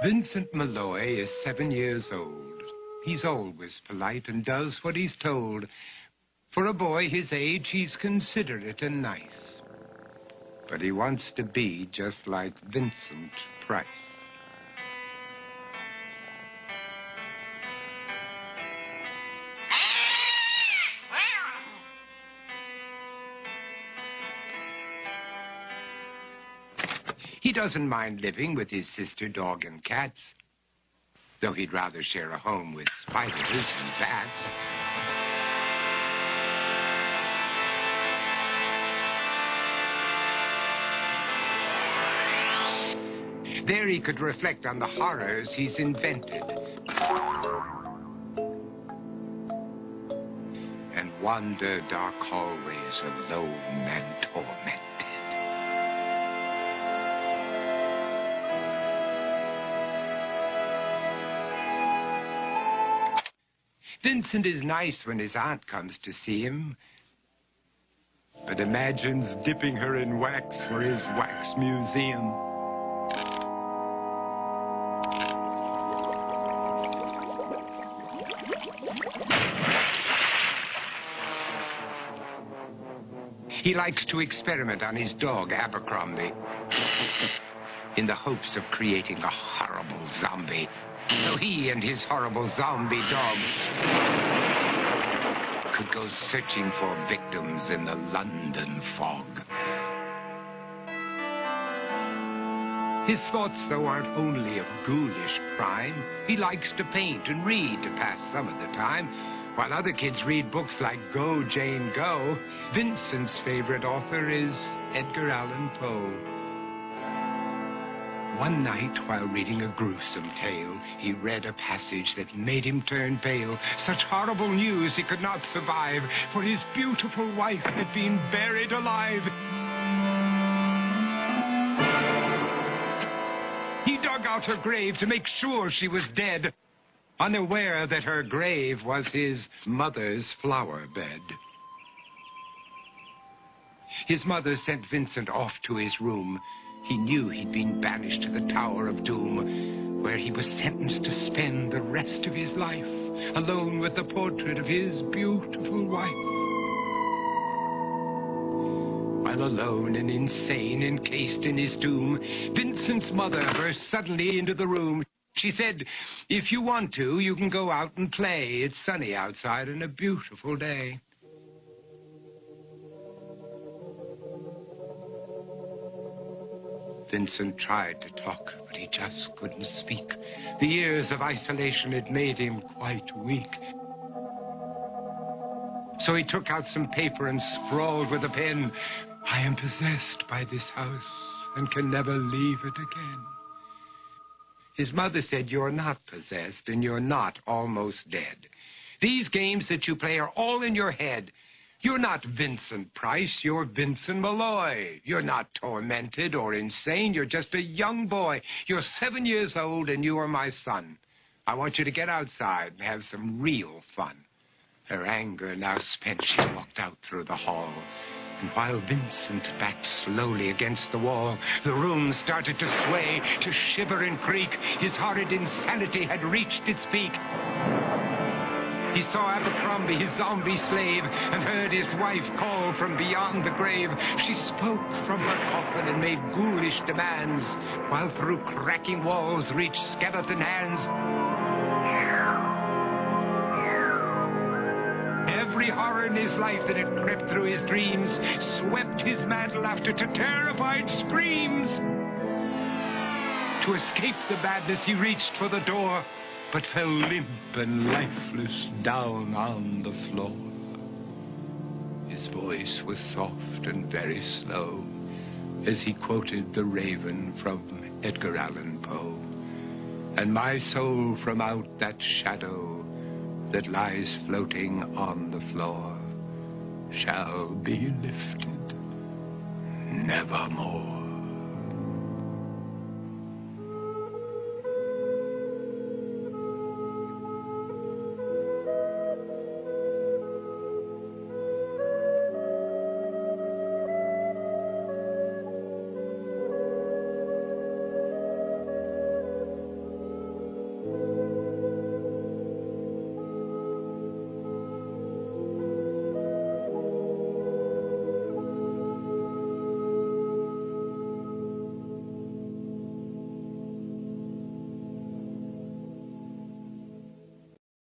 Vincent Malloy is 7 years old. He's always polite and does what he's told. For a boy his age, he's considerate and nice. But he wants to be just like Vincent Price. He doesn't mind living with his sister, dog, and cats, though he'd rather share a home with spiders and bats. There he could reflect on the horrors he's invented and wander dark hallways alone and tormented. Vincent is nice when his aunt comes to see him, but imagines dipping her in wax for his wax museum. He likes to experiment on his dog, Abercrombie, in the hopes of creating a horrible zombie. So he and his horrible zombie dog could go searching for victims in the London fog. His thoughts, though, aren't only of ghoulish crime. He likes to paint and read to pass some of the time. While other kids read books like Go, Jane, Go, Vincent's favorite author is Edgar Allan Poe. One night, while reading a gruesome tale, he read a passage that made him turn pale. Such horrible news he could not survive, for his beautiful wife had been buried alive. He dug out her grave to make sure she was dead, unaware that her grave was his mother's flower bed. His mother sent Vincent off to his room. He knew he'd been banished to the Tower of Doom, where he was sentenced to spend the rest of his life alone with the portrait of his beautiful wife. While alone and insane, encased in his tomb, Vincent's mother burst suddenly into the room. She said, "If you want to, you can go out and play. It's sunny outside and a beautiful day." Vincent tried to talk, but he just couldn't speak. The years of isolation had made him quite weak. So he took out some paper and scrawled with a pen, "I am possessed by this house and can never leave it again." His mother said, "You're not possessed and you're not almost dead. These games that you play are all in your head. You're not Vincent Price, you're Vincent Malloy. You're not tormented or insane, you're just a young boy. You're 7 years old and you are my son. I want you to get outside and have some real fun." Her anger now spent, she walked out through the hall. And while Vincent backed slowly against the wall, the room started to sway, to shiver and creak. His horrid insanity had reached its peak. He saw Abercrombie, his zombie slave, and heard his wife call from beyond the grave. She spoke from her coffin and made ghoulish demands, while through cracking walls reached skeleton hands. Every horror in his life that had crept through his dreams swept his mantle after to terrified screams. To escape the madness, he reached for the door, but fell limp and lifeless down on the floor. His voice was soft and very slow as he quoted The Raven from Edgar Allan Poe. "And my soul from out that shadow that lies floating on the floor shall be lifted nevermore."